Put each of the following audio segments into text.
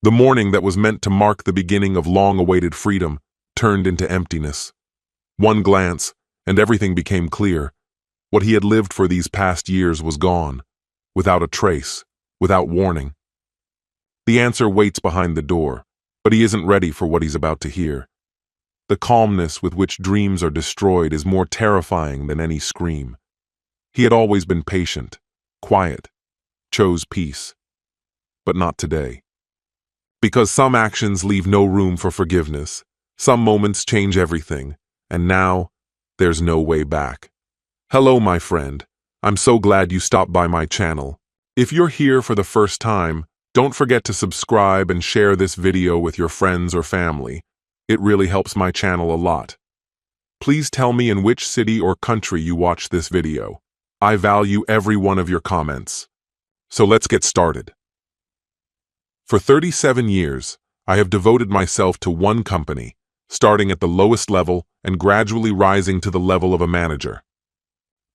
The morning that was meant to mark the beginning of long-awaited freedom turned into emptiness. One glance, and everything became clear. What he had lived for these past years was gone, without a trace, without warning. The answer waits behind the door, but he isn't ready for what he's about to hear. The calmness with which dreams are destroyed is more terrifying than any scream. He had always been patient, quiet, chose peace. But not today. Because some actions leave no room for forgiveness, some moments change everything, and now, there's no way back. Hello, my friend. I'm so glad you stopped by my channel. If you're here for the first time, don't forget to subscribe and share this video with your friends or family. It really helps my channel a lot. Please tell me in which city or country you watch this video. I value every one of your comments. So let's get started. For 37 years, I have devoted myself to one company, starting at the lowest level and gradually rising to the level of a manager.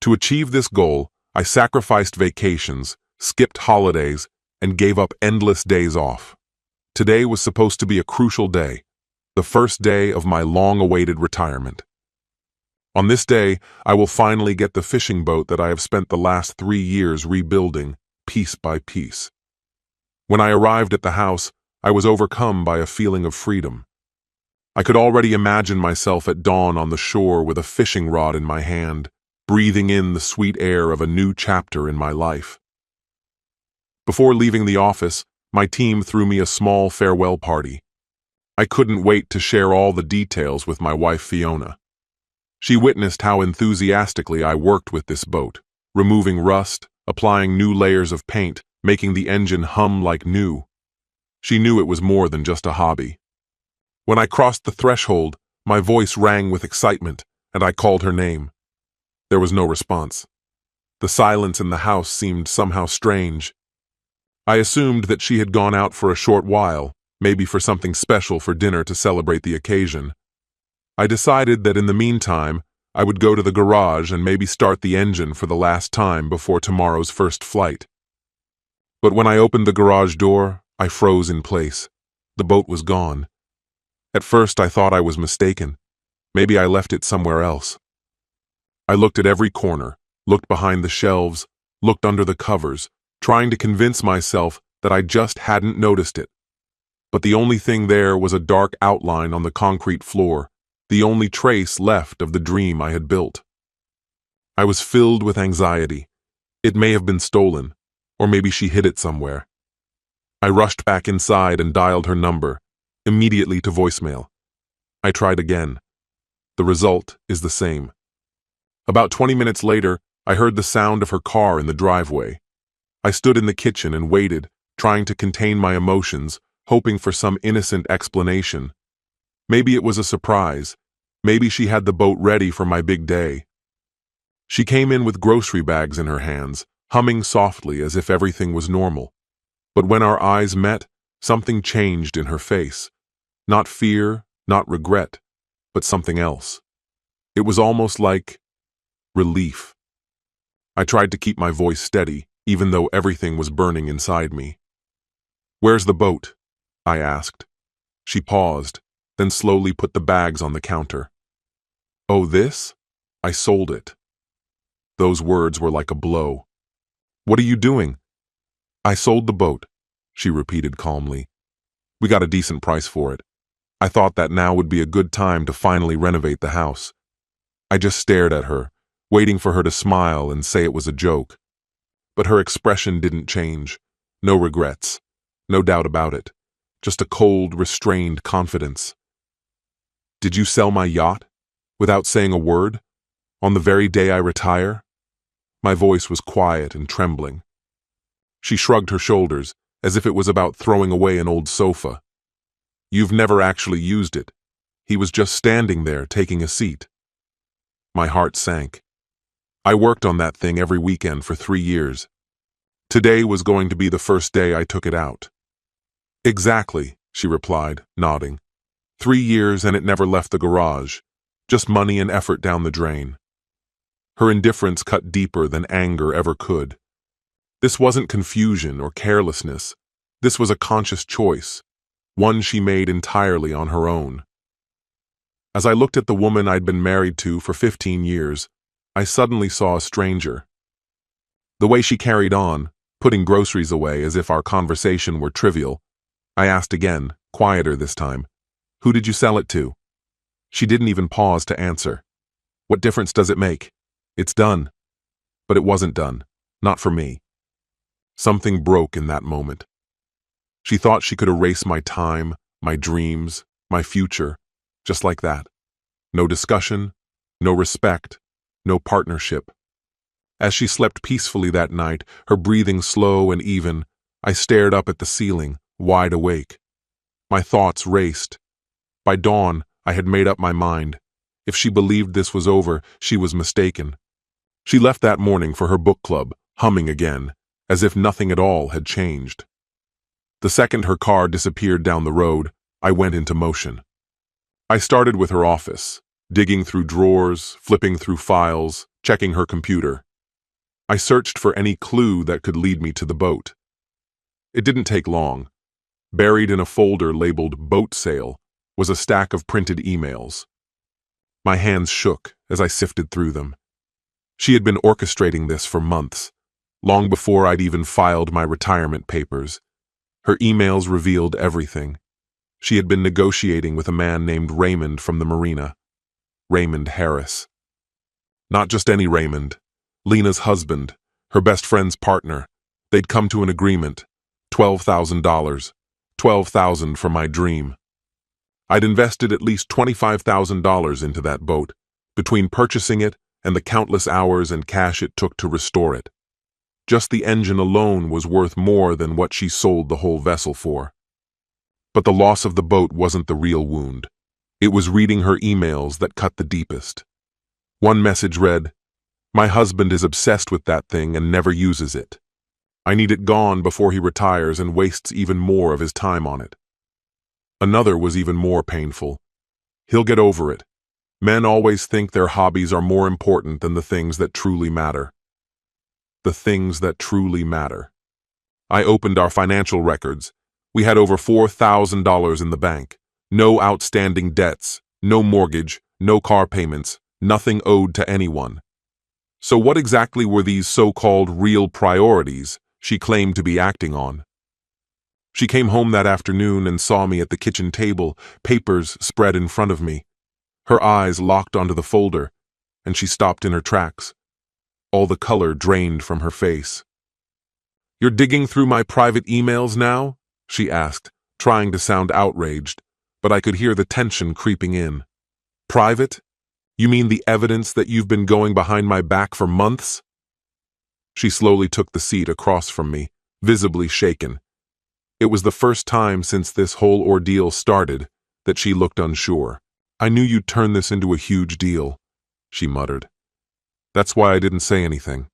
To achieve this goal, I sacrificed vacations, skipped holidays, and gave up endless days off. Today was supposed to be a crucial day, the first day of my long-awaited retirement. On this day, I will finally get the fishing boat that I have spent the last 3 years rebuilding, piece by piece. When I arrived at the house, I was overcome by a feeling of freedom. I could already imagine myself at dawn on the shore with a fishing rod in my hand, breathing in the sweet air of a new chapter in my life. Before leaving the office, my team threw me a small farewell party. I couldn't wait to share all the details with my wife Fiona. She witnessed how enthusiastically I worked with this boat, removing rust, applying new layers of paint, making the engine hum like new. She knew it was more than just a hobby. When I crossed the threshold, my voice rang with excitement, and I called her name. There was no response. The silence in the house seemed somehow strange. I assumed that she had gone out for a short while, maybe for something special for dinner to celebrate the occasion. I decided that in the meantime, I would go to the garage and maybe start the engine for the last time before tomorrow's first flight. But when I opened the garage door, I froze in place. The boat was gone. At first, I thought I was mistaken. Maybe I left it somewhere else. I looked at every corner, looked behind the shelves, looked under the covers, trying to convince myself that I just hadn't noticed it. But the only thing there was a dark outline on the concrete floor, the only trace left of the dream I had built. I was filled with anxiety. It may have been stolen, or maybe she hid it somewhere. I rushed back inside and dialed her number, immediately to voicemail. I tried again. The result is the same. About 20 minutes later, I heard the sound of her car in the driveway. I stood in the kitchen and waited, trying to contain my emotions, hoping for some innocent explanation. Maybe it was a surprise. Maybe she had the boat ready for my big day. She came in with grocery bags in her hands, humming softly as if everything was normal. But when our eyes met, something changed in her face. Not fear, not regret, but something else. It was almost like relief. I tried to keep my voice steady, even though everything was burning inside me. "Where's the boat?" I asked. She paused, then slowly put the bags on the counter. "Oh, this? I sold it." Those words were like a blow. "What are you doing?" "I sold the boat," she repeated calmly. "We got a decent price for it. I thought that now would be a good time to finally renovate the house." I just stared at her, waiting for her to smile and say it was a joke. But her expression didn't change. No regrets. No doubt about it. Just a cold, restrained confidence. "Did you sell my yacht? Without saying a word? On the very day I retire?" My voice was quiet and trembling. She shrugged her shoulders, as if it was about throwing away an old sofa. "You've never actually used it. He was just standing there, taking a seat." My heart sank. I worked on that thing every weekend for 3 years. Today was going to be the first day I took it out. "Exactly," she replied, nodding. 3 years and it never left the garage. Just money and effort down the drain. Her indifference cut deeper than anger ever could. This wasn't confusion or carelessness. This was a conscious choice, one she made entirely on her own. As I looked at the woman I'd been married to for 15 years, I suddenly saw a stranger. The way she carried on, putting groceries away as if our conversation were trivial, I asked again, quieter this time, "Who did you sell it to?" She didn't even pause to answer. What difference does it make? It's done. But it wasn't done. Not for me. Something broke in that moment. She thought she could erase my time, my dreams, my future, just like that. No discussion, no respect, no partnership. As she slept peacefully that night, her breathing slow and even, I stared up at the ceiling, wide awake. My thoughts raced. By dawn, I had made up my mind. If she believed this was over, she was mistaken. She left that morning for her book club, humming again, as if nothing at all had changed. The second her car disappeared down the road, I went into motion. I started with her office, digging through drawers, flipping through files, checking her computer. I searched for any clue that could lead me to the boat. It didn't take long. Buried in a folder labeled Boat Sale was a stack of printed emails. My hands shook as I sifted through them. She had been orchestrating this for months, long before I'd even filed my retirement papers. Her emails revealed everything. She had been negotiating with a man named Raymond from the marina. Raymond Harris. Not just any Raymond. Lena's husband, her best friend's partner. They'd come to an agreement. $12,000. $12,000 for my dream. I'd invested at least $25,000 into that boat, between purchasing it and the countless hours and cash it took to restore it. Just the engine alone was worth more than what she sold the whole vessel for. But the loss of the boat wasn't the real wound. It was reading her emails that cut the deepest. One message read, "My husband is obsessed with that thing and never uses it. I need it gone before he retires and wastes even more of his time on it." Another was even more painful. "He'll get over it. Men always think their hobbies are more important than the things that truly matter." The things that truly matter. I opened our financial records. We had over $4,000 in the bank. No outstanding debts, no mortgage, no car payments, nothing owed to anyone. So what exactly were these so-called real priorities she claimed to be acting on? She came home that afternoon and saw me at the kitchen table, papers spread in front of me. Her eyes locked onto the folder, and she stopped in her tracks. All the color drained from her face. "You're digging through my private emails now?" she asked, trying to sound outraged, but I could hear the tension creeping in. "Private? You mean the evidence that you've been going behind my back for months?" She slowly took the seat across from me, visibly shaken. It was the first time since this whole ordeal started that she looked unsure. "I knew you'd turn this into a huge deal," she muttered. "That's why I didn't say anything."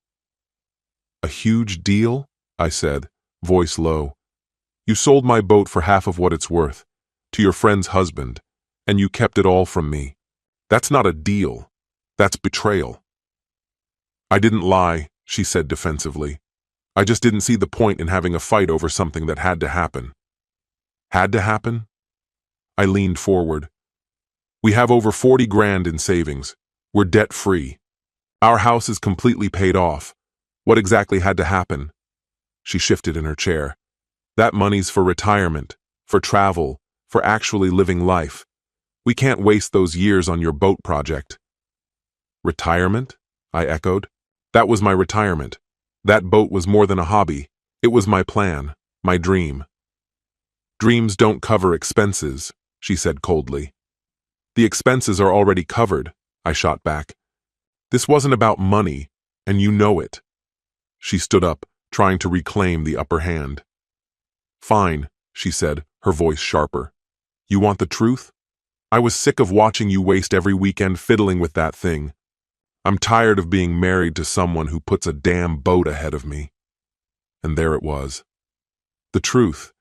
"A huge deal?" I said, voice low. "You sold my boat for half of what it's worth, to your friend's husband, and you kept it all from me. That's not a deal. That's betrayal." "I didn't lie," she said defensively. "I just didn't see the point in having a fight over something that had to happen." "Had to happen?" I leaned forward. "We have over 40 grand in savings. We're debt-free. Our house is completely paid off. What exactly had to happen?" She shifted in her chair. "That money's for retirement, for travel, for actually living life. We can't waste those years on your boat project." "Retirement?" I echoed. "That was my retirement. That boat was more than a hobby. It was my plan, my dream." "Dreams don't cover expenses," she said coldly. "The expenses are already covered," I shot back. "This wasn't about money, and you know it." She stood up, trying to reclaim the upper hand. "Fine," she said, her voice sharper. "You want the truth? I was sick of watching you waste every weekend fiddling with that thing. I'm tired of being married to someone who puts a damn boat ahead of me." And there it was. The truth.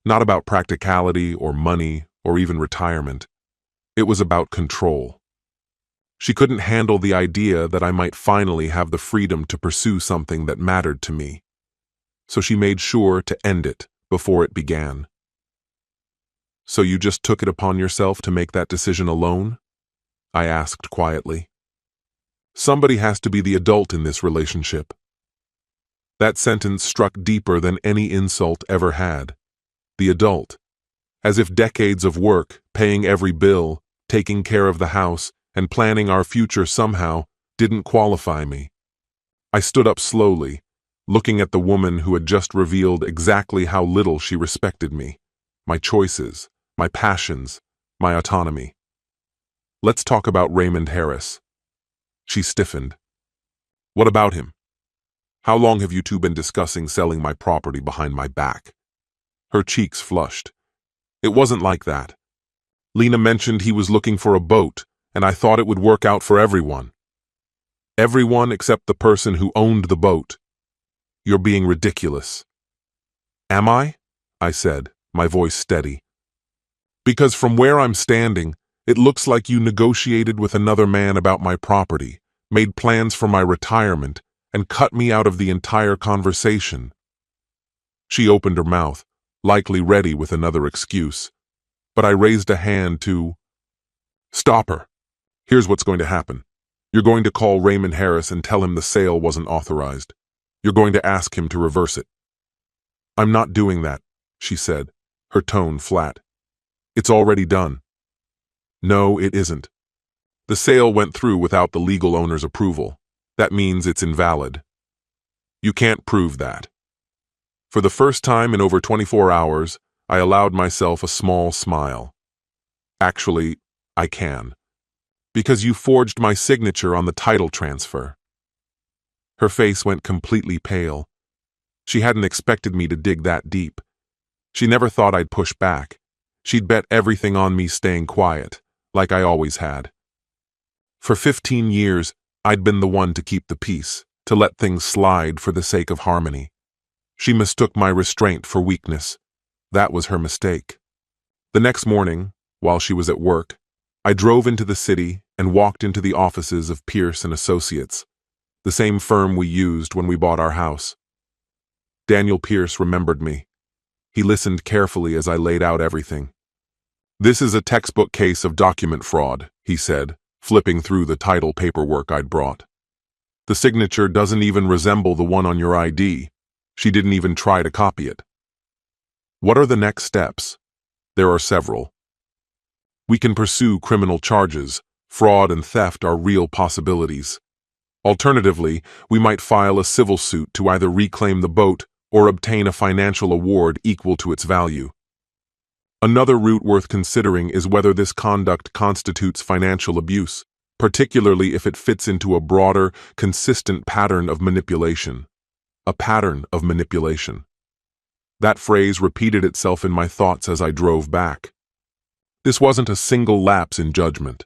Not about practicality or money or even retirement. It was about control. She couldn't handle the idea that I might finally have the freedom to pursue something that mattered to me. So she made sure to end it before it began. So you just took it upon yourself to make that decision alone? I asked quietly. Somebody has to be the adult in this relationship. That sentence struck deeper than any insult ever had. The adult. As if decades of work, paying every bill, taking care of the house, and planning our future somehow didn't qualify me. I stood up slowly, looking at the woman who had just revealed exactly how little she respected me, my choices, my passions, my autonomy. Let's talk about Raymond Harris. She stiffened. What about him? How long have you two been discussing selling my property behind my back? Her cheeks flushed. It wasn't like that. Lena mentioned he was looking for a boat, and I thought it would work out for everyone. Everyone except the person who owned the boat. You're being ridiculous. Am I? I said, my voice steady. Because from where I'm standing, it looks like you negotiated with another man about my property, made plans for my retirement, and cut me out of the entire conversation. She opened her mouth, likely ready with another excuse, but I raised a hand to stop her. Here's what's going to happen. You're going to call Raymond Harris and tell him the sale wasn't authorized. You're going to ask him to reverse it. I'm not doing that, she said, her tone flat. It's already done. No, it isn't. The sale went through without the legal owner's approval. That means it's invalid. You can't prove that. For the first time in over 24 hours, I allowed myself a small smile. Actually, I can. Because you forged my signature on the title transfer. Her face went completely pale. She hadn't expected me to dig that deep. She never thought I'd push back. She'd bet everything on me staying quiet, like I always had. For 15 years, I'd been the one to keep the peace, to let things slide for the sake of harmony. She mistook my restraint for weakness. That was her mistake. The next morning, while she was at work, I drove into the city and walked into the offices of Pierce & Associates, the same firm we used when we bought our house. Daniel Pierce remembered me. He listened carefully as I laid out everything. This is a textbook case of document fraud, he said, flipping through the title paperwork I'd brought. The signature doesn't even resemble the one on your ID. She didn't even try to copy it. What are the next steps? There are several. We can pursue criminal charges. Fraud and theft are real possibilities. Alternatively, we might file a civil suit to either reclaim the boat or obtain a financial award equal to its value. Another route worth considering is whether this conduct constitutes financial abuse, particularly if it fits into a broader, consistent pattern of manipulation. A pattern of manipulation. That phrase repeated itself in my thoughts as I drove back. This wasn't a single lapse in judgment.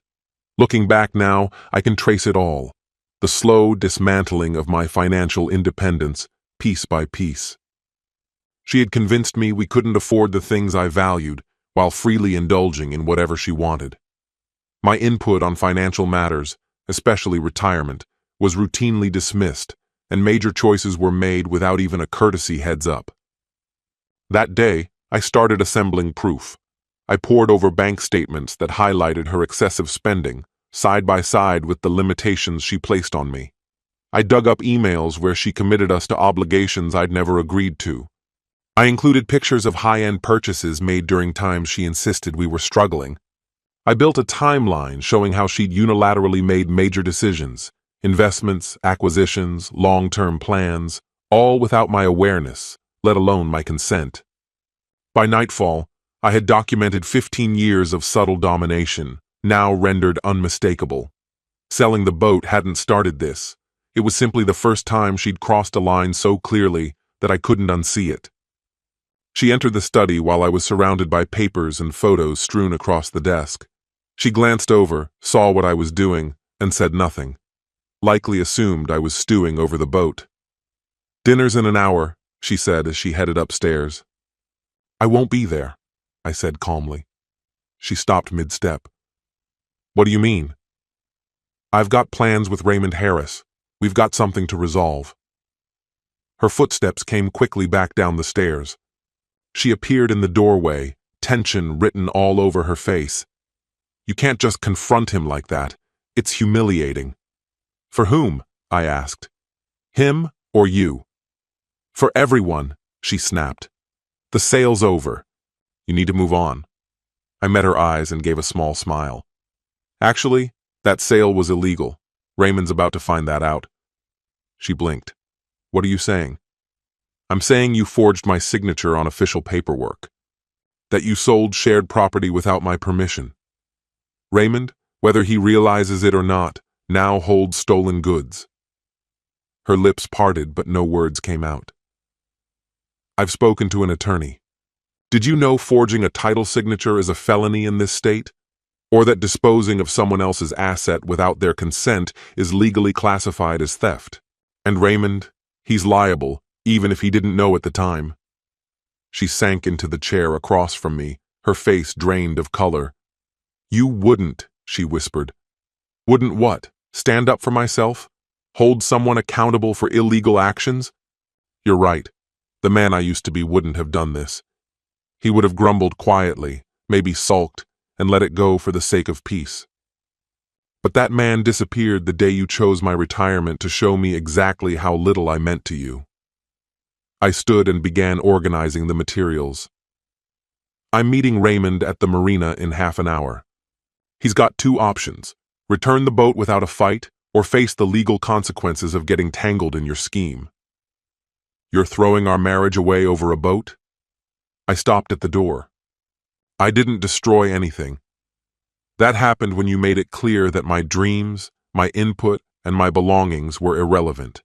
Looking back now, I can trace it all. The slow dismantling of my financial independence, piece by piece. She had convinced me we couldn't afford the things I valued while freely indulging in whatever she wanted. My input on financial matters, especially retirement, was routinely dismissed, and major choices were made without even a courtesy heads-up. That day, I started assembling proof. I pored over bank statements that highlighted her excessive spending, side by side with the limitations she placed on me. I dug up emails where she committed us to obligations I'd never agreed to. I included pictures of high-end purchases made during times she insisted we were struggling. I built a timeline showing how she'd unilaterally made major decisions, investments, acquisitions, long-term plans, all without my awareness, let alone my consent. By nightfall, I had documented 15 years of subtle domination, now rendered unmistakable. Selling the boat hadn't started this. It was simply the first time she'd crossed a line so clearly that I couldn't unsee it. She entered the study while I was surrounded by papers and photos strewn across the desk. She glanced over, saw what I was doing, and said nothing. Likely assumed I was stewing over the boat. "Dinner's in an hour," she said as she headed upstairs. "I won't be there," I said calmly. She stopped mid-step. "What do you mean?" "I've got plans with Raymond Harris. We've got something to resolve." Her footsteps came quickly back down the stairs. She appeared in the doorway, tension written all over her face. You can't just confront him like that. It's humiliating. For whom? I asked. Him or you? For everyone, she snapped. The sale's over. You need to move on. I met her eyes and gave a small smile. Actually, that sale was illegal. Raymond's about to find that out. She blinked. What are you saying? I'm saying you forged my signature on official paperwork. That you sold shared property without my permission. Raymond, whether he realizes it or not, now holds stolen goods. Her lips parted, but no words came out. I've spoken to an attorney. Did you know forging a title signature is a felony in this state? Or that disposing of someone else's asset without their consent is legally classified as theft? And Raymond, he's liable, even if he didn't know at the time. She sank into the chair across from me, her face drained of color. You wouldn't, she whispered. Wouldn't what? Stand up for myself? Hold someone accountable for illegal actions? You're right. The man I used to be wouldn't have done this. He would have grumbled quietly, maybe sulked, and let it go for the sake of peace. But that man disappeared the day you chose my retirement to show me exactly how little I meant to you. I stood and began organizing the materials. I'm meeting Raymond at the marina in half an hour. He's got two options: return the boat without a fight, or face the legal consequences of getting tangled in your scheme. You're throwing our marriage away over a boat? I stopped at the door. I didn't destroy anything. That happened when you made it clear that my dreams, my input, and my belongings were irrelevant.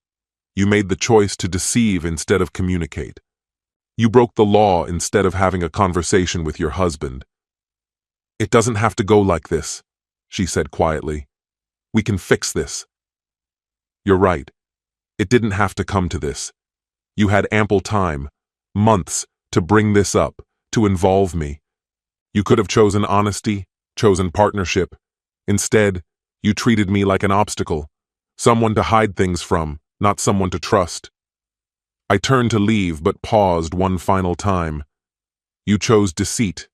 You made the choice to deceive instead of communicate. You broke the law instead of having a conversation with your husband. It doesn't have to go like this, she said quietly. We can fix this. You're right. It didn't have to come to this. You had ample time, months, to bring this up, to involve me. You could have chosen honesty, chosen partnership. Instead, you treated me like an obstacle, someone to hide things from, not someone to trust. I turned to leave but paused one final time. You chose deceit.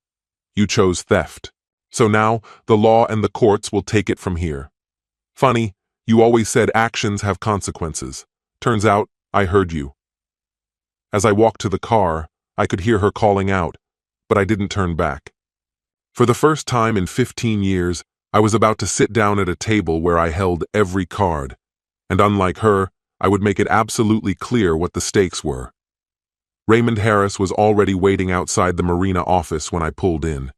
You chose theft. So now, the law and the courts will take it from here. Funny, you always said actions have consequences. Turns out, I heard you. As I walked to the car, I could hear her calling out, but I didn't turn back. For the first time in 15 years, I was about to sit down at a table where I held every card, and unlike her, I would make it absolutely clear what the stakes were. Raymond Harris was already waiting outside the marina office when I pulled in.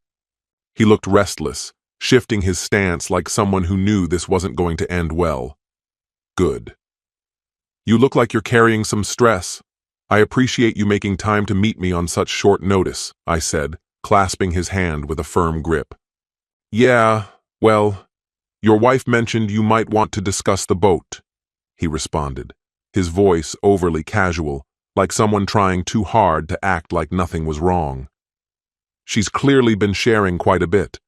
He looked restless, shifting his stance like someone who knew this wasn't going to end well. Good. You look like you're carrying some stress. I appreciate you making time to meet me on such short notice, I said, clasping his hand with a firm grip. Yeah, well, your wife mentioned you might want to discuss the boat, he responded, his voice overly casual, like someone trying too hard to act like nothing was wrong. She's clearly been sharing quite a bit.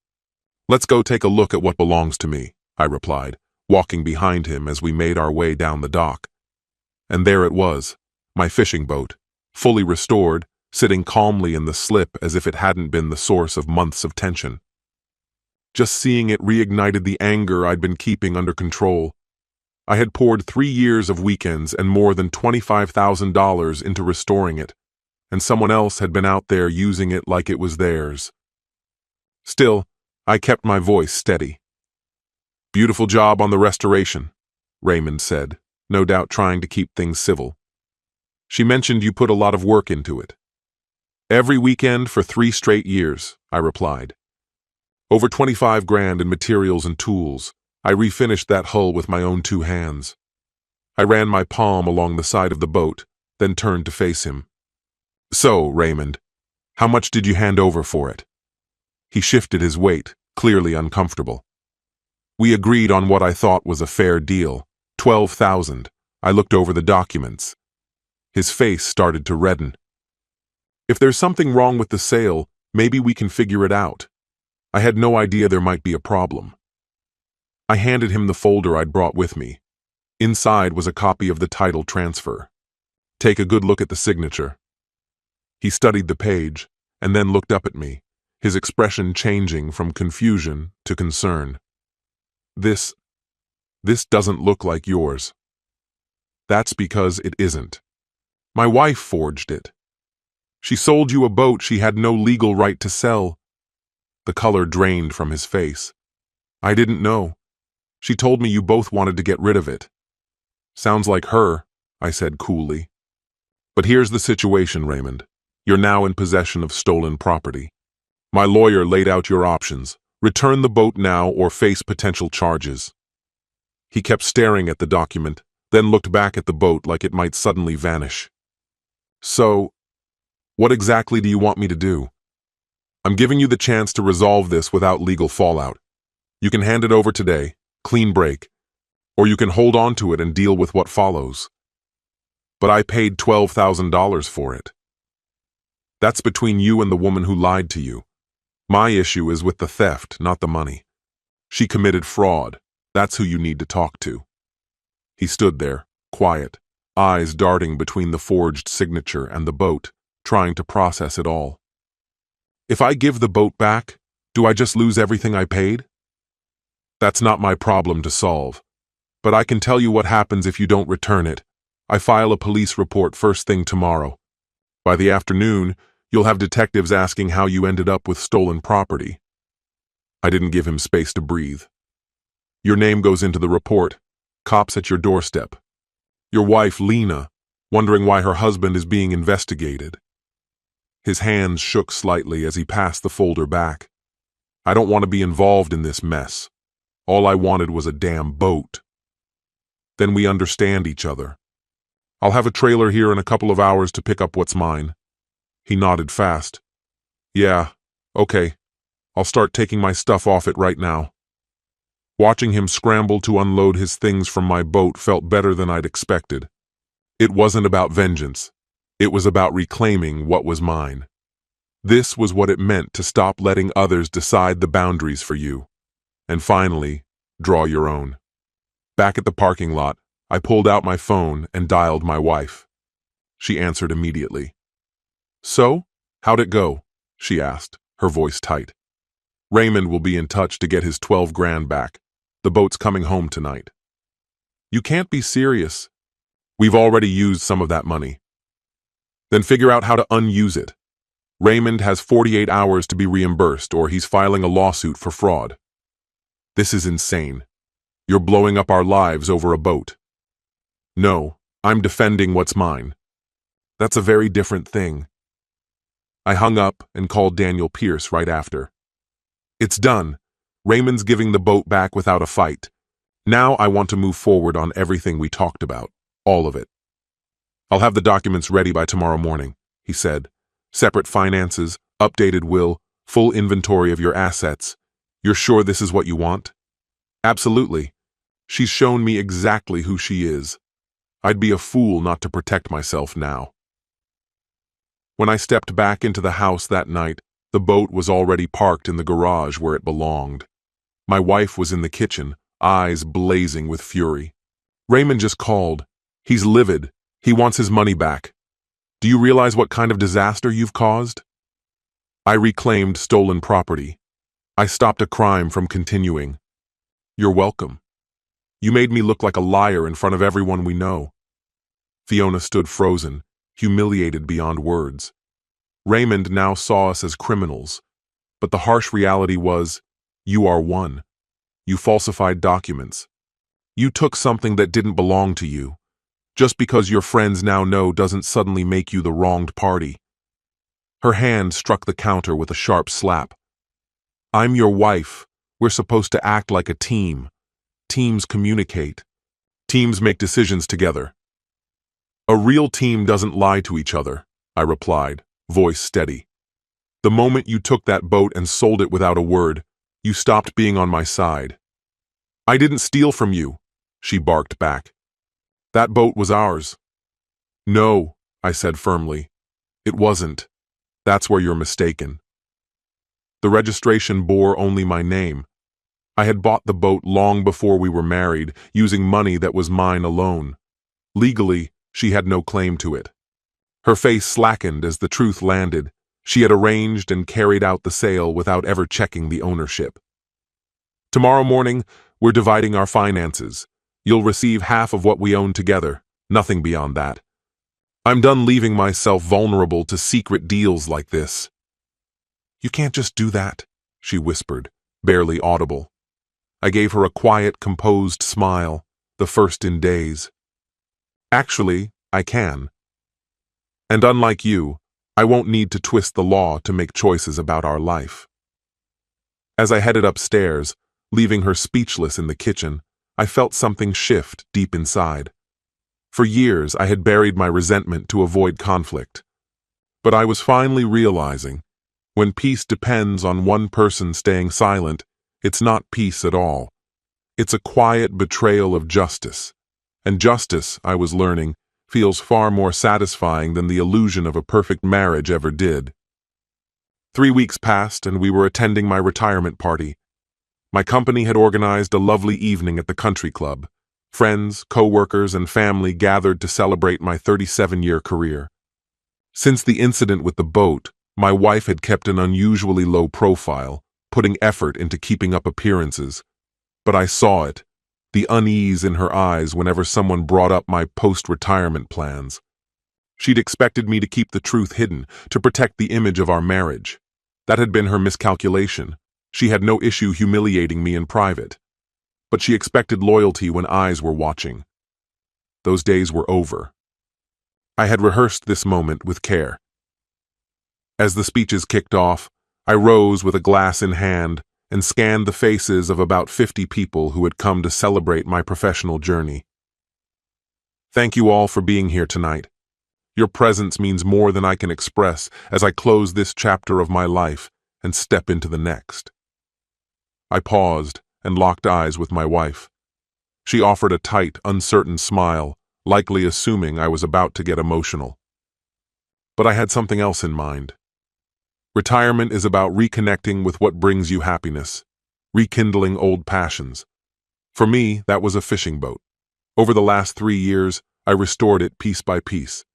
Let's go take a look at what belongs to me, I replied, walking behind him as we made our way down the dock. And there it was, my fishing boat, fully restored, sitting calmly in the slip as if it hadn't been the source of months of tension. Just seeing it reignited the anger I'd been keeping under control. I had poured 3 years of weekends and more than $25,000 into restoring it, and someone else had been out there using it like it was theirs. Still, I kept my voice steady. Beautiful job on the restoration, Raymond said, no doubt trying to keep things civil. She mentioned you put a lot of work into it. Every weekend for 3 straight years, I replied. Over 25 grand in materials and tools. I refinished that hull with my own 2 hands. I ran my palm along the side of the boat, then turned to face him. So, Raymond, how much did you hand over for it? He shifted his weight, clearly uncomfortable. We agreed on what I thought was a fair deal, $12,000. I looked over the documents. His face started to redden. If there's something wrong with the sale, maybe we can figure it out. I had no idea there might be a problem. I handed him the folder I'd brought with me. Inside was a copy of the title transfer. Take a good look at the signature. He studied the page, and then looked up at me, his expression changing from confusion to concern. This doesn't look like yours. That's because it isn't. My wife forged it. She sold you a boat she had no legal right to sell. The color drained from his face. I didn't know. She told me you both wanted to get rid of it. Sounds like her, I said coolly. But here's the situation, Raymond. You're now in possession of stolen property. My lawyer laid out your options. Return the boat now or face potential charges. He kept staring at the document, then looked back at the boat like it might suddenly vanish. So, what exactly do you want me to do? I'm giving you the chance to resolve this without legal fallout. You can hand it over today, clean break, or you can hold on to it and deal with what follows. But I paid $12,000 for it. That's between you and the woman who lied to you. My issue is with the theft, not the money. She committed fraud. That's who you need to talk to. He stood there, quiet, eyes darting between the forged signature and the boat, trying to process it all. If I give the boat back, do I just lose everything I paid? That's not my problem to solve. But I can tell you what happens if you don't return it. I file a police report first thing tomorrow. By the afternoon, you'll have detectives asking how you ended up with stolen property. I didn't give him space to breathe. Your name goes into the report. Cops at your doorstep. Your wife, Lena, wondering why her husband is being investigated. His hands shook slightly as he passed the folder back. I don't want to be involved in this mess. All I wanted was a damn boat. Then we understand each other. I'll have a trailer here in a couple of hours to pick up what's mine. He nodded fast. Yeah, okay. I'll start taking my stuff off it right now. Watching him scramble to unload his things from my boat felt better than I'd expected. It wasn't about vengeance. It was about reclaiming what was mine. This was what it meant to stop letting others decide the boundaries for you. And finally, draw your own. Back at the parking lot, I pulled out my phone and dialed my wife. She answered immediately. So, how'd it go? She asked, her voice tight. Raymond will be in touch to get his 12 grand back. The boat's coming home tonight. You can't be serious. We've already used some of that money. Then figure out how to unuse it. Raymond has 48 hours to be reimbursed or he's filing a lawsuit for fraud. This is insane. You're blowing up our lives over a boat. No, I'm defending what's mine. That's a very different thing. I hung up and called Daniel Pierce right after. It's done. Raymond's giving the boat back without a fight. Now I want to move forward on everything we talked about, all of it. I'll have the documents ready by tomorrow morning, he said. Separate finances, updated will, full inventory of your assets. You're sure this is what you want? Absolutely. She's shown me exactly who she is. I'd be a fool not to protect myself now. When I stepped back into the house that night, the boat was already parked in the garage where it belonged. My wife was in the kitchen, eyes blazing with fury. Raymond just called. He's livid. He wants his money back. Do you realize what kind of disaster you've caused? I reclaimed stolen property. I stopped a crime from continuing. You're welcome. You made me look like a liar in front of everyone we know. Fiona stood frozen, humiliated beyond words. Raymond now saw us as criminals, but the harsh reality was, you are one. You falsified documents. You took something that didn't belong to you. Just because your friends now know doesn't suddenly make you the wronged party. Her hand struck the counter with a sharp slap. I'm your wife. We're supposed to act like a team. Teams communicate. Teams make decisions together. A real team doesn't lie to each other, I replied, voice steady. The moment you took that boat and sold it without a word, you stopped being on my side. I didn't steal from you, she barked back. That boat was ours. No, I said firmly. It wasn't. That's where you're mistaken. The registration bore only my name. I had bought the boat long before we were married, using money that was mine alone. Legally, she had no claim to it. Her face slackened as the truth landed. She had arranged and carried out the sale without ever checking the ownership. Tomorrow morning, we're dividing our finances. You'll receive half of what we own together, nothing beyond that. I'm done leaving myself vulnerable to secret deals like this. You can't just do that, she whispered, barely audible. I gave her a quiet, composed smile, the first in days. Actually, I can. And unlike you, I won't need to twist the law to make choices about our life. As I headed upstairs, leaving her speechless in the kitchen, I felt something shift deep inside. For years, I had buried my resentment to avoid conflict. But I was finally realizing, when peace depends on one person staying silent, it's not peace at all. It's a quiet betrayal of justice. And justice, I was learning, feels far more satisfying than the illusion of a perfect marriage ever did. 3 weeks passed, and we were attending my retirement party. My company had organized a lovely evening at the country club. Friends, co-workers, and family gathered to celebrate my 37-year career. Since the incident with the boat, my wife had kept an unusually low profile, putting effort into keeping up appearances. But I saw it, the unease in her eyes whenever someone brought up my post-retirement plans. She'd expected me to keep the truth hidden, to protect the image of our marriage. That had been her miscalculation. She had no issue humiliating me in private. But she expected loyalty when eyes were watching. Those days were over. I had rehearsed this moment with care. As the speeches kicked off, I rose with a glass in hand and scanned the faces of about 50 people who had come to celebrate my professional journey. Thank you all for being here tonight. Your presence means more than I can express as I close this chapter of my life and step into the next. I paused and locked eyes with my wife. She offered a tight, uncertain smile, likely assuming I was about to get emotional. But I had something else in mind. Retirement is about reconnecting with what brings you happiness, rekindling old passions. For me, that was a fishing boat. Over the last 3 years, I restored it piece by piece.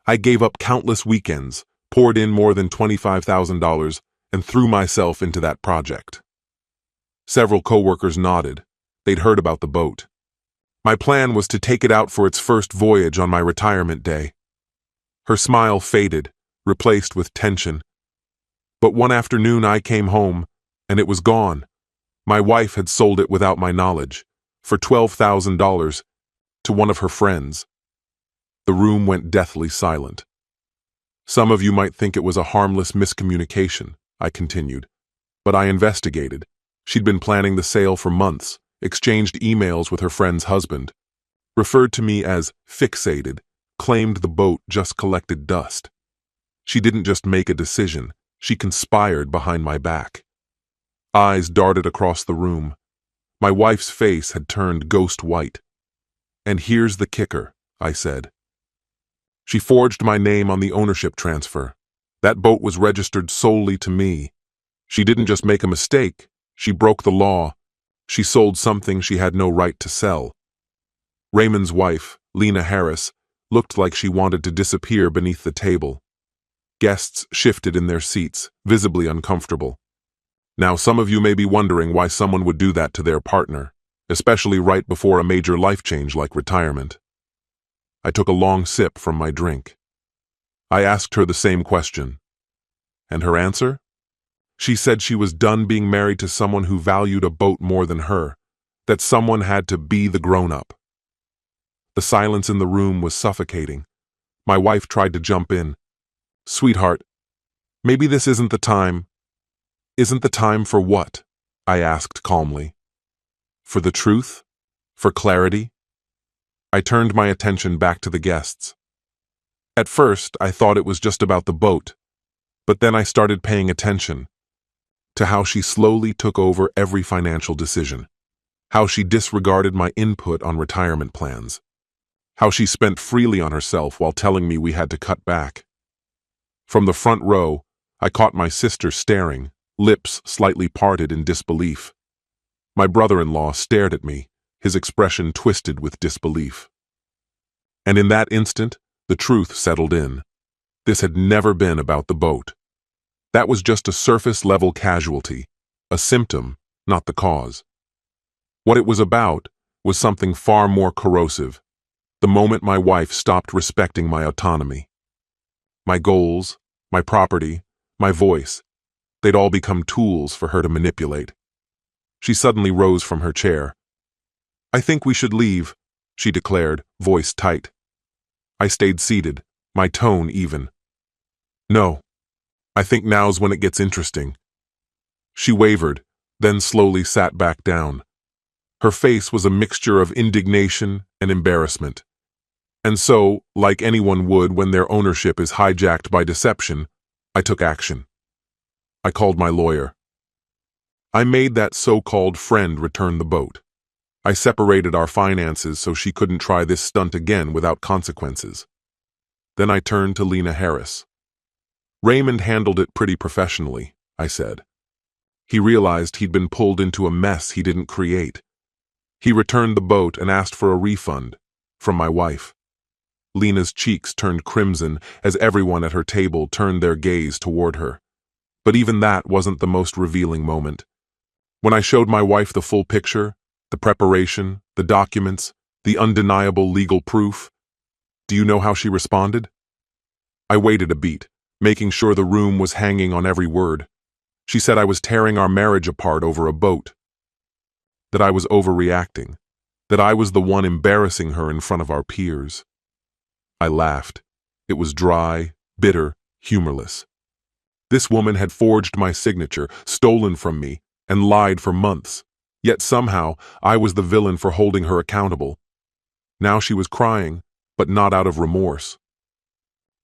I gave up countless weekends, poured in more than $25,000, and threw myself into that project. Several co-workers nodded. They'd heard about the boat. My plan was to take it out for its first voyage on my retirement day. Her smile faded, replaced with tension. But one afternoon I came home, and it was gone. My wife had sold it without my knowledge, for $12,000, to one of her friends. The room went deathly silent. Some of you might think it was a harmless miscommunication, I continued. But I investigated. She'd been planning the sale for months, exchanged emails with her friend's husband, referred to me as fixated, claimed the boat just collected dust. She didn't just make a decision, she conspired behind my back. Eyes darted across the room. My wife's face had turned ghost white. And here's the kicker, I said. She forged my name on the ownership transfer. That boat was registered solely to me. She didn't just make a mistake, she broke the law. She sold something she had no right to sell. Raymond's wife, Lena Harris, looked like she wanted to disappear beneath the table. Guests shifted in their seats, visibly uncomfortable. Now, some of you may be wondering why someone would do that to their partner, especially right before a major life change like retirement. I took a long sip from my drink. I asked her the same question. And her answer? She said she was done being married to someone who valued a boat more than her, that someone had to be the grown-up. The silence in the room was suffocating. My wife tried to jump in. Sweetheart, maybe this isn't the time. Isn't the time for what? I asked calmly. For the truth? For clarity? I turned my attention back to the guests. At first, I thought it was just about the boat, but then I started paying attention to how she slowly took over every financial decision, how she disregarded my input on retirement plans, how she spent freely on herself while telling me we had to cut back. From the front row, I caught my sister staring, lips slightly parted in disbelief. My brother-in-law stared at me, his expression twisted with disbelief. And in that instant, the truth settled in. This had never been about the boat. That was just a surface-level casualty, a symptom, not the cause. What it was about was something far more corrosive. The moment my wife stopped respecting my autonomy. My goals, my property, my voice, they'd all become tools for her to manipulate. She suddenly rose from her chair. "I think we should leave," she declared, voice tight. I stayed seated, my tone even. "No. I think now's when it gets interesting." She wavered, then slowly sat back down. Her face was a mixture of indignation and embarrassment. And so, like anyone would when their ownership is hijacked by deception, I took action. I called my lawyer. I made that so-called friend return the boat. I separated our finances so she couldn't try this stunt again without consequences. Then I turned to Lena Harris. "Raymond handled it pretty professionally," I said. "He realized he'd been pulled into a mess he didn't create. He returned the boat and asked for a refund from my wife." Lena's cheeks turned crimson as everyone at her table turned their gaze toward her. But even that wasn't the most revealing moment. When I showed my wife the full picture, the preparation, the documents, the undeniable legal proof, do you know how she responded? I waited a beat, making sure the room was hanging on every word. She said I was tearing our marriage apart over a boat, that I was overreacting, that I was the one embarrassing her in front of our peers. I laughed. It was dry, bitter, humorless. This woman had forged my signature, stolen from me, and lied for months. Yet somehow, I was the villain for holding her accountable. Now she was crying, but not out of remorse.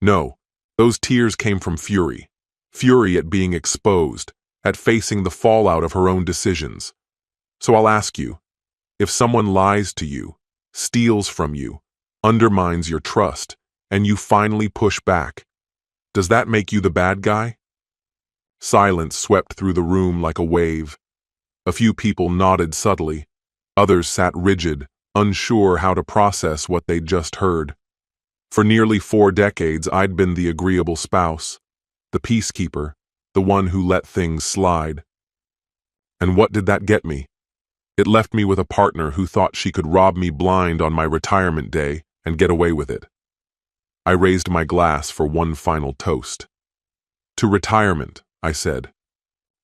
No, those tears came from fury. Fury at being exposed, at facing the fallout of her own decisions. So I'll ask you, if someone lies to you, steals from you, undermines your trust, and you finally push back, does that make you the bad guy? Silence swept through the room like a wave. A few people nodded subtly. Others sat rigid, unsure how to process what they'd just heard. For nearly 4 decades, I'd been the agreeable spouse, the peacekeeper, the one who let things slide. And what did that get me? It left me with a partner who thought she could rob me blind on my retirement day and get away with it. I raised my glass for one final toast. To retirement, I said.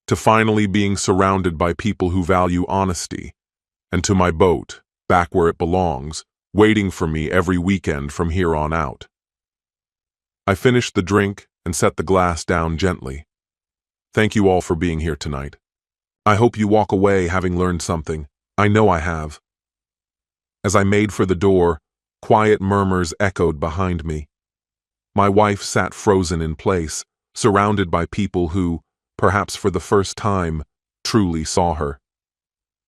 To finally being surrounded by people who value honesty. And to my boat, back where it belongs, waiting for me every weekend from here on out. I finished the drink and set the glass down gently. Thank you all for being here tonight. I hope you walk away having learned something. I know I have. As I made for the door, quiet murmurs echoed behind me. My wife sat frozen in place, surrounded by people who, perhaps for the first time, truly saw her.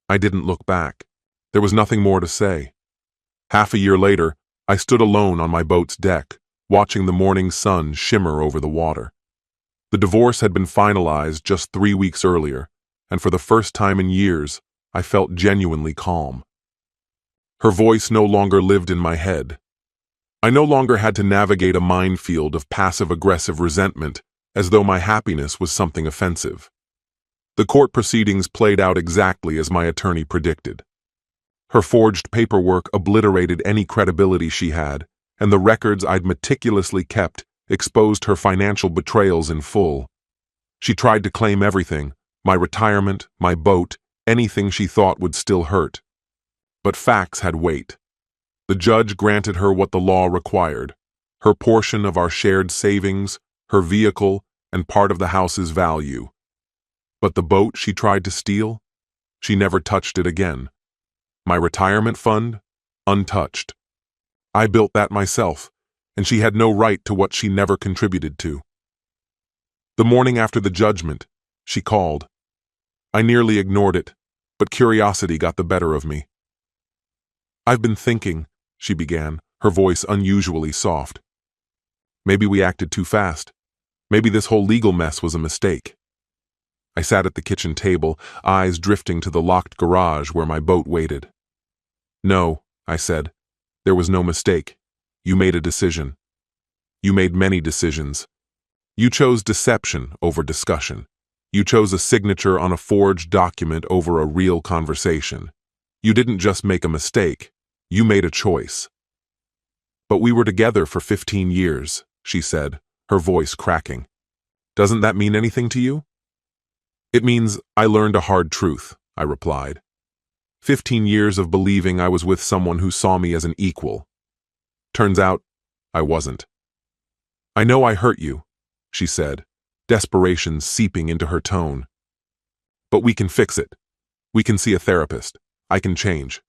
I didn't look back. There was nothing more to say. Half a year later, I stood alone on my boat's deck, watching the morning sun shimmer over the water. The divorce had been finalized just 3 weeks earlier, and for the first time in years, I felt genuinely calm. Her voice no longer lived in my head. I no longer had to navigate a minefield of passive-aggressive resentment as though my happiness was something offensive. The court proceedings played out exactly as my attorney predicted. Her forged paperwork obliterated any credibility she had, and the records I'd meticulously kept exposed her financial betrayals in full. She tried to claim everything, my retirement, my boat, anything she thought would still hurt. But facts had weight. The judge granted her what the law required, her portion of our shared savings, her vehicle, and part of the house's value. But the boat she tried to steal? She never touched it again. My retirement fund? Untouched. I built that myself, and she had no right to what she never contributed to. The morning after the judgment, she called. I nearly ignored it, but curiosity got the better of me. "I've been thinking," she began, her voice unusually soft. "Maybe we acted too fast. Maybe this whole legal mess was a mistake." I sat at the kitchen table, eyes drifting to the locked garage where my boat waited. "No," I said, "there was no mistake. You made a decision. You made many decisions. You chose deception over discussion. You chose a signature on a forged document over a real conversation. You didn't just make a mistake, you made a choice. But we were together for 15 years, she said, her voice cracking. Doesn't that mean anything to you? It means I learned a hard truth, I replied. 15 years of believing I was with someone who saw me as an equal. Turns out, I wasn't. I know I hurt you, she said, desperation seeping into her tone. But we can fix it. We can see a therapist. I can change.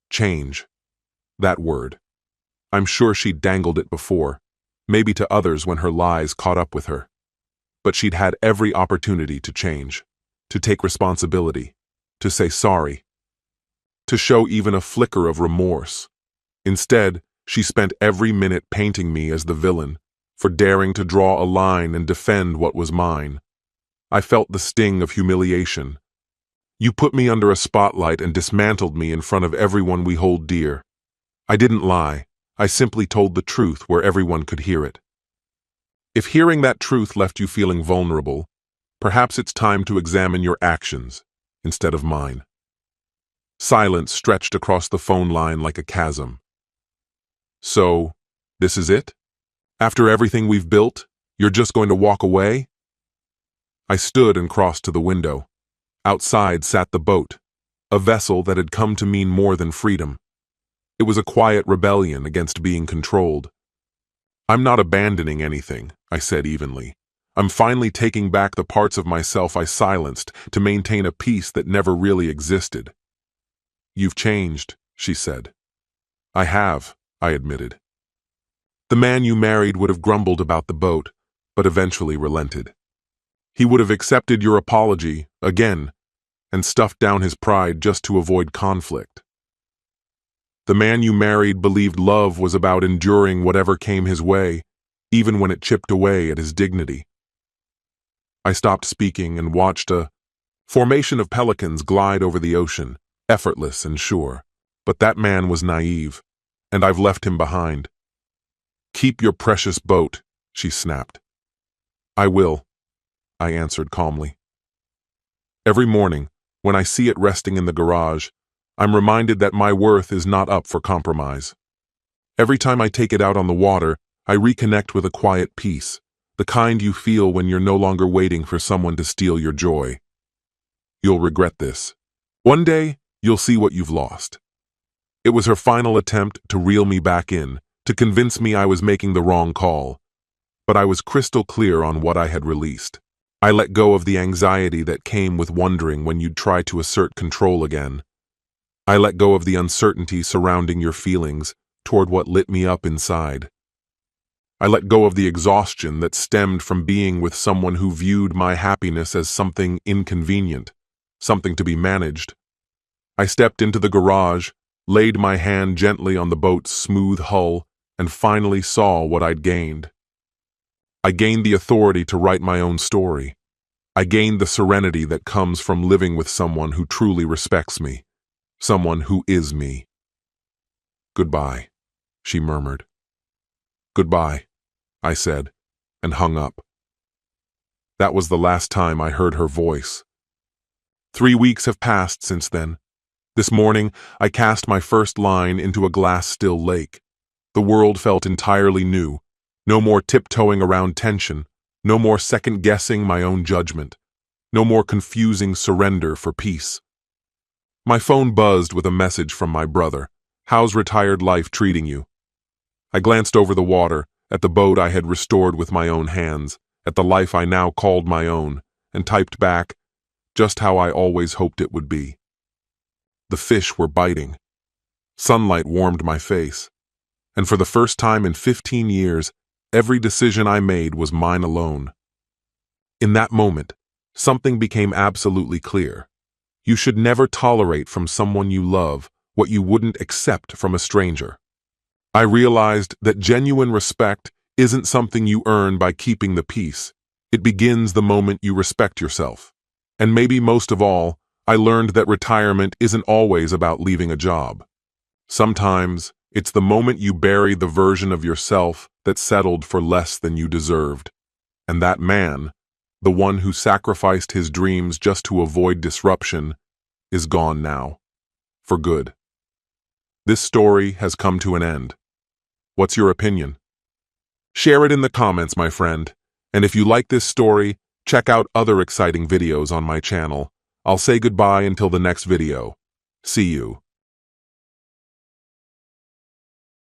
Change. That word. I'm sure she'd dangled it before, maybe to others when her lies caught up with her. But she'd had every opportunity to change, to take responsibility, to say sorry, to show even a flicker of remorse. Instead, she spent every minute painting me as the villain, for daring to draw a line and defend what was mine. I felt the sting of humiliation. You put me under a spotlight and dismantled me in front of everyone we hold dear. I didn't lie. I simply told the truth where everyone could hear it. If hearing that truth left you feeling vulnerable, perhaps it's time to examine your actions instead of mine. Silence stretched across the phone line like a chasm. So, this is it? After everything we've built, you're just going to walk away? I stood and crossed to the window. Outside sat the boat, a vessel that had come to mean more than freedom. It was a quiet rebellion against being controlled. I'm not abandoning anything, I said evenly. I'm finally taking back the parts of myself I silenced to maintain a peace that never really existed. You've changed, she said. I have, I admitted. The man you married would have grumbled about the boat, but eventually relented. He would have accepted your apology, again, and stuffed down his pride just to avoid conflict. The man you married believed love was about enduring whatever came his way, even when it chipped away at his dignity. I stopped speaking and watched a formation of pelicans glide over the ocean, effortless and sure. But that man was naive, and I've left him behind. Keep your precious boat, she snapped. I will, I answered calmly. Every morning, when I see it resting in the garage, I'm reminded that my worth is not up for compromise. Every time I take it out on the water, I reconnect with a quiet peace, the kind you feel when you're no longer waiting for someone to steal your joy. You'll regret this. One day, you'll see what you've lost. It was her final attempt to reel me back in, to convince me I was making the wrong call. But I was crystal clear on what I had released. I let go of the anxiety that came with wondering when you'd try to assert control again. I let go of the uncertainty surrounding your feelings toward what lit me up inside. I let go of the exhaustion that stemmed from being with someone who viewed my happiness as something inconvenient, something to be managed. I stepped into the garage, laid my hand gently on the boat's smooth hull, and finally saw what I'd gained. I gained the authority to write my own story. I gained the serenity that comes from living with someone who truly respects me, someone who is me. Goodbye, she murmured. Goodbye, I said, and hung up. That was the last time I heard her voice. 3 weeks have passed since then. This morning, I cast my first line into a glass-still lake. The world felt entirely new. No more tiptoeing around tension. No more second-guessing my own judgment. No more confusing surrender for peace. My phone buzzed with a message from my brother. How's retired life treating you? I glanced over the water, at the boat I had restored with my own hands, at the life I now called my own, and typed back, just how I always hoped it would be. The fish were biting. Sunlight warmed my face. And for the first time in 15 years, every decision I made was mine alone. In that moment, something became absolutely clear. You should never tolerate from someone you love what you wouldn't accept from a stranger. I realized that genuine respect isn't something you earn by keeping the peace. It begins the moment you respect yourself. And maybe most of all, I learned that retirement isn't always about leaving a job. Sometimes, it's the moment you bury the version of yourself that settled for less than you deserved. And that man, the one who sacrificed his dreams just to avoid disruption, is gone now. For good. This story has come to an end. What's your opinion? Share it in the comments, my friend. And if you like this story, check out other exciting videos on my channel. I'll say goodbye until the next video. See you.